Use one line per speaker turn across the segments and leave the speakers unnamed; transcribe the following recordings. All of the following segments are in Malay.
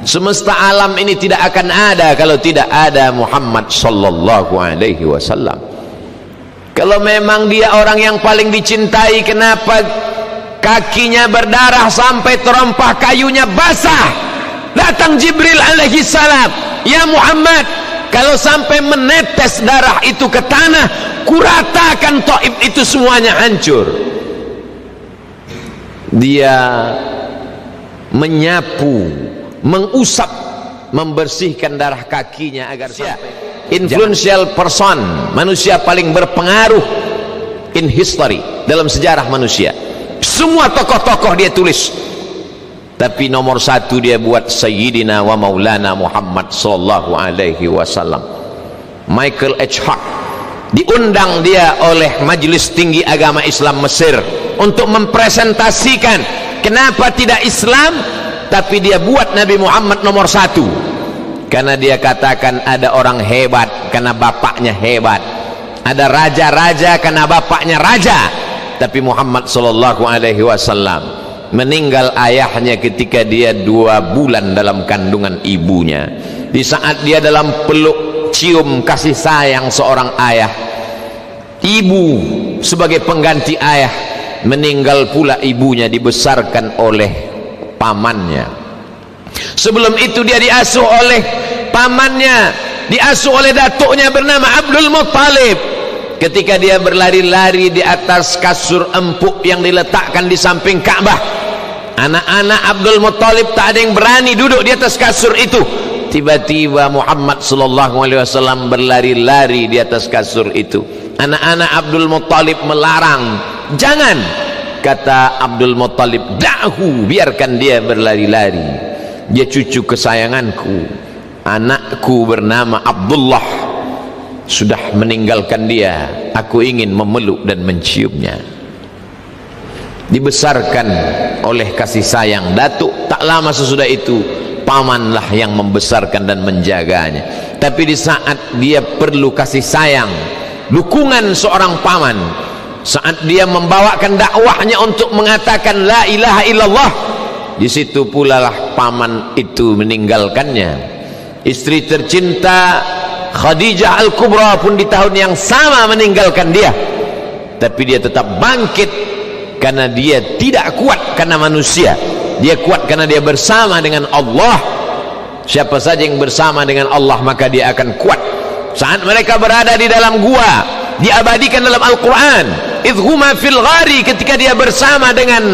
Semesta alam ini tidak akan ada kalau tidak ada Muhammad sallallahu alaihi wasallam. Kalau memang dia orang yang paling dicintai, kenapa kakinya berdarah sampai terompah kayunya basah? Datang Jibril alaihi salam, ya Muhammad, kalau sampai menetes darah itu ke tanah, kuratakan Taif itu semuanya hancur. Dia menyapu, mengusap, membersihkan darah kakinya agar sampai influential person, manusia paling berpengaruh in history, dalam sejarah manusia. Semua tokoh-tokoh dia tulis, tapi nomor satu dia buat Sayyidina wa Maulana Muhammad sallallahu alaihi wasallam. Michael H. Hart diundang dia oleh Majelis Tinggi Agama Islam Mesir untuk mempresentasikan kenapa tidak Islam tapi dia buat Nabi Muhammad nomor satu. Karena dia katakan ada orang hebat karena bapaknya hebat, ada raja-raja karena bapaknya raja, tapi Muhammad sallallahu alaihi wasallam meninggal ayahnya ketika dia 2 bulan dalam kandungan ibunya. Di saat dia dalam peluk cium kasih sayang seorang ayah, ibu sebagai pengganti ayah, meninggal pula ibunya, dibesarkan oleh pamannya. Sebelum itu dia diasuh oleh pamannya, diasuh oleh datuknya bernama Abdul Muttalib. Ketika dia berlari-lari di atas kasur empuk yang diletakkan di samping Ka'bah, anak-anak Abdul Muttalib tak ada yang berani duduk di atas kasur itu. Tiba-tiba Muhammad sallallahu alaihi wasallam berlari-lari di atas kasur itu. Anak-anak Abdul Muttalib melarang, jangan. Kata Abdul Muttalib, da'hu, biarkan dia berlari-lari, dia cucu kesayanganku, anakku bernama Abdullah sudah meninggalkan dia, aku ingin memeluk dan menciumnya. Dibesarkan oleh kasih sayang datuk. Tak lama sesudah itu pamanlah yang membesarkan dan menjaganya. Tapi di saat dia perlu kasih sayang, dukungan seorang paman, saat dia membawakan dakwahnya untuk mengatakan la ilaha illallah, di situ pula lah paman itu meninggalkannya. Istri tercinta Khadijah Al-Kubra pun di tahun yang sama meninggalkan dia, tapi dia tetap bangkit karena dia tidak kuat karena manusia, dia kuat karena dia bersama dengan Allah. Siapa saja yang bersama dengan Allah maka dia akan kuat. Saat mereka berada di dalam gua, diabadikan dalam Al-Quran, idhuma fil ghari, ketika dia bersama dengan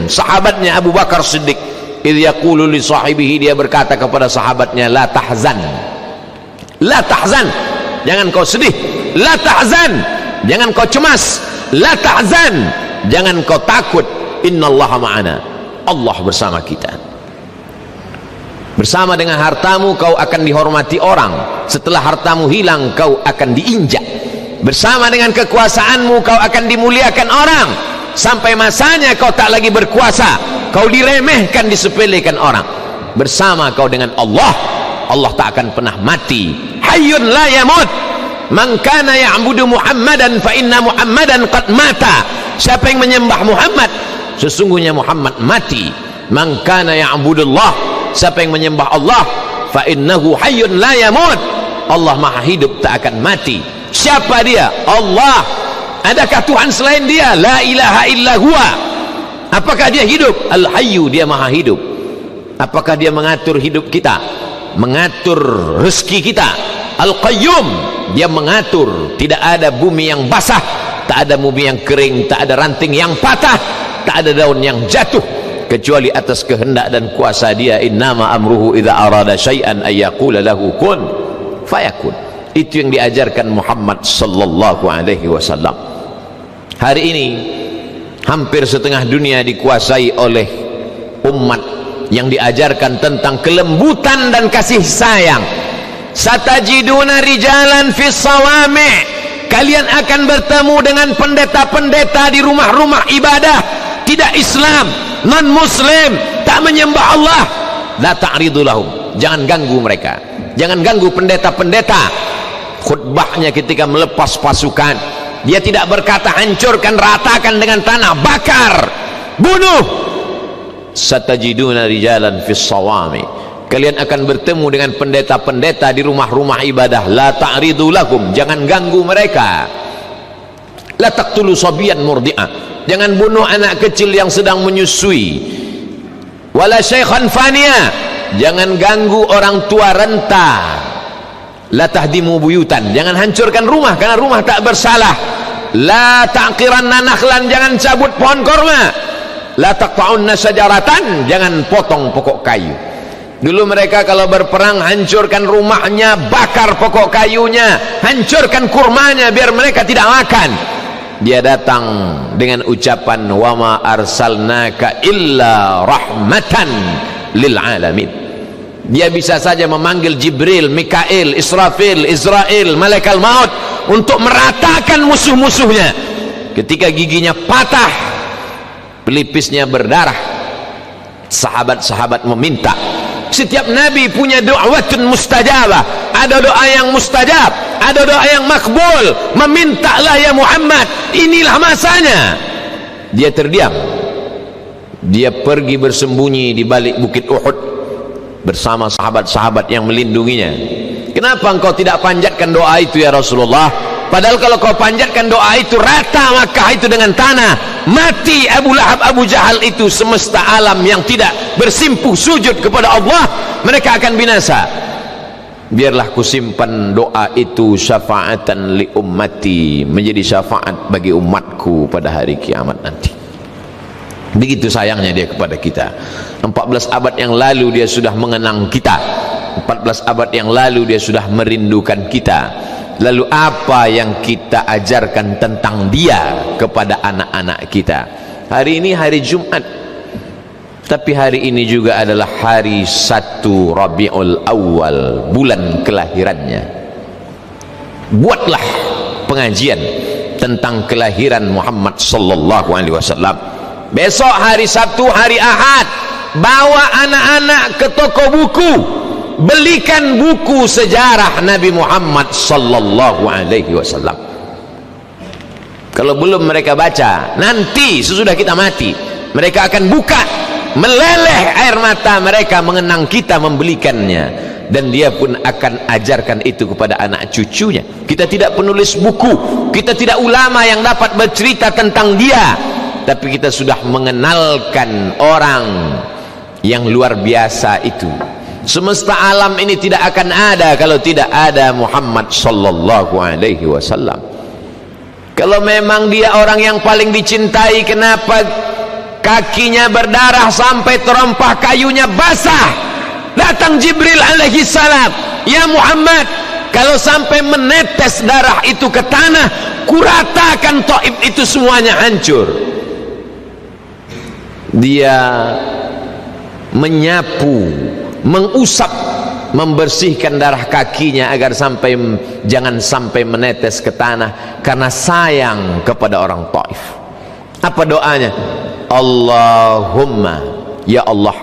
sahabatnya Abu Bakar Siddiq, idh yaqulu li sahibihi, dia berkata kepada sahabatnya, la tahzan, la tahzan, jangan kau sedih, la tahzan, jangan kau cemas, la tahzan, jangan kau takut, innallaha ma'ana, Allah bersama kita. Bersama dengan hartamu kau akan dihormati orang, setelah hartamu hilang kau akan diinjak. Bersama dengan kekuasaanmu kau akan dimuliakan orang, sampai masanya kau tak lagi berkuasa, kau diremehkan, disepelekan orang. Bersama kau dengan Allah, Allah tak akan pernah mati. Hayyun la yamut, man kana ya'budu Muhammadan fa inna Muhammadan qad mata. Siapa yang menyembah Muhammad, sesungguhnya Muhammad mati. Man kana ya'budullah, siapa yang menyembah Allah, fa innahu hayyun la yamut, Allah maha hidup tak akan mati. Siapa dia? Allah. Adakah Tuhan selain dia? La ilaha illa huwa. Apakah dia hidup? Al-hayyu, dia maha hidup. Apakah dia mengatur hidup kita, mengatur rezeki kita? Al-qayyum, dia mengatur. Tidak ada bumi yang basah, tak ada bumi yang kering, tak ada ranting yang patah, tak ada daun yang jatuh, kecuali atas kehendak dan kuasa dia. Innama amruhu idza arada syai'an ay yaqula lahu kun fayakun. Itu yang diajarkan Muhammad sallallahu alaihi wasallam. Hari ini hampir setengah dunia dikuasai oleh umat yang diajarkan tentang kelembutan dan kasih sayang. Satajiduna rijalan fis sawami', kalian akan bertemu dengan pendeta-pendeta di rumah-rumah ibadah tidak Islam, non muslim, tak menyembah Allah. La ta'ridu lahum, jangan ganggu mereka, jangan ganggu pendeta-pendeta. Khutbahnya ketika melepas pasukan, dia tidak berkata hancurkan, ratakan dengan tanah, bakar, bunuh. Satajiduna rijalan fis sawami, kalian akan bertemu dengan pendeta-pendeta di rumah-rumah ibadah. La ta'ridu lahum, jangan ganggu mereka. La taqtulu sabiyan murdi'ah, jangan bunuh anak kecil yang sedang menyusui. Wala syaikhan faniya, jangan ganggu orang tua renta. La tahdimu buyutan, jangan hancurkan rumah karena rumah tak bersalah. La ta'qiranna nakhlan, jangan cabut pohon korma. La taqta'unna syajaratan, jangan potong pokok kayu. Dulu mereka kalau berperang hancurkan rumahnya, bakar pokok kayunya, hancurkan kurmanya biar mereka tidak makan. Dia datang dengan ucapan wa ma arsalnaka illa rahmatan lil alamin. Dia bisa saja memanggil Jibril, Mikail, Israfil, Israel, malaikat maut untuk meratakan musuh-musuhnya. Ketika giginya patah, pelipisnya berdarah, sahabat-sahabat meminta. Setiap nabi punya do'awatun mustajabah, ada doa yang mustajab, ada doa yang makbul. Memintalah ya Muhammad, inilah masanya. Dia terdiam, dia pergi bersembunyi di balik bukit Uhud bersama sahabat-sahabat yang melindunginya. Kenapa engkau tidak panjatkan doa itu ya Rasulullah? Padahal kalau kau panjatkan doa itu, rata Makkah itu dengan tanah, mati Abu Lahab, Abu Jahal itu, semesta alam yang tidak bersimpuh sujud kepada Allah, mereka akan binasa. Biarlah kusimpan doa itu syafaatan li ummati, menjadi syafaat bagi umatku pada hari kiamat nanti. Begitu sayangnya dia kepada kita. 14 abad yang lalu dia sudah mengenang kita, 14 abad yang lalu dia sudah merindukan kita. Lalu apa yang kita ajarkan tentang dia kepada anak-anak kita? Hari ini hari Jumat, tapi hari ini juga adalah hari 1 Rabiul Awal, bulan kelahirannya. Buatlah pengajian tentang kelahiran Muhammad sallallahu alaihi wasallam. Besok hari Sabtu, hari Ahad, bawa anak-anak ke toko buku, belikan buku sejarah Nabi Muhammad sallallahu alaihi wasallam. Kalau belum mereka baca, nanti sesudah kita mati, mereka akan buka, meleleh air mata mereka mengenang kita, membelikannya, dan dia pun akan ajarkan itu kepada anak cucunya. Kita tidak penulis buku, kita tidak ulama yang dapat bercerita tentang dia, tapi kita sudah mengenalkan orang yang luar biasa itu. Semesta alam ini tidak akan ada kalau tidak ada Muhammad sallallahu alaihi wasallam. Kalau memang dia orang yang paling dicintai, kenapa kakinya berdarah sampai terompah kayunya basah? Datang Jibril alaihi salam, ya Muhammad, kalau sampai menetes darah itu ke tanah, kuratakan Taif itu semuanya hancur. Dia menyapu, mengusap, membersihkan darah kakinya agar jangan sampai menetes ke tanah, karena sayang kepada orang Taif. Apa doanya? Allahumma, ya Allah,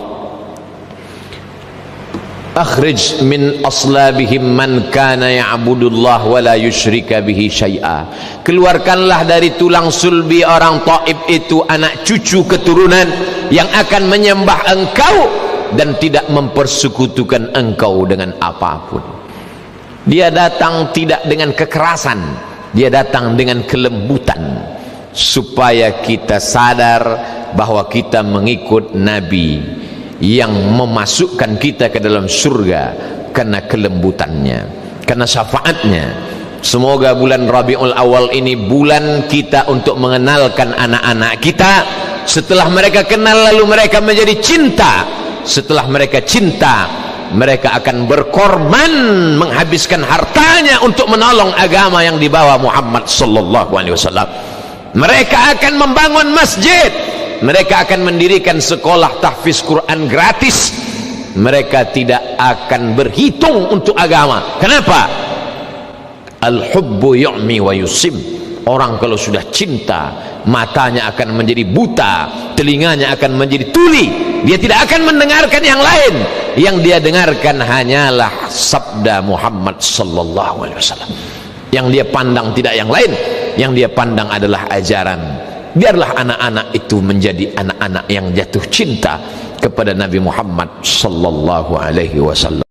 akhrij min aslabihim man kana ya'budullah wa la yusyrika bihi syai'a. Keluarkanlah dari tulang sulbi orang Taif itu anak cucu keturunan yang akan menyembah engkau dan tidak mempersekutukan engkau dengan apapun. Dia datang tidak dengan kekerasan, dia datang dengan kelembutan, supaya kita sadar bahwa kita mengikut Nabi yang memasukkan kita ke dalam surga karena kelembutannya, karena syafaatnya. Semoga bulan Rabiul Awal ini bulan kita untuk mengenalkan anak-anak kita. Setelah mereka kenal, lalu mereka menjadi cinta. Setelah mereka cinta, mereka akan berkorban, menghabiskan hartanya untuk menolong agama yang dibawa Muhammad sallallahu alaihi wasallam. Mereka akan membangun masjid, mereka akan mendirikan sekolah tahfiz Quran gratis. Mereka tidak akan berhitung untuk agama. Kenapa? Al-hubbu yu'mi wa yusim. Orang kalau sudah cinta, matanya akan menjadi buta, telinganya akan menjadi tuli, dia tidak akan mendengarkan yang lain. Yang dia dengarkan hanyalah sabda Muhammad sallallahu alaihi wasallam. Yang dia pandang tidak yang lain, yang dia pandang adalah ajaran. Biarlah anak-anak itu menjadi anak-anak yang jatuh cinta kepada Nabi Muhammad sallallahu alaihi wasallam.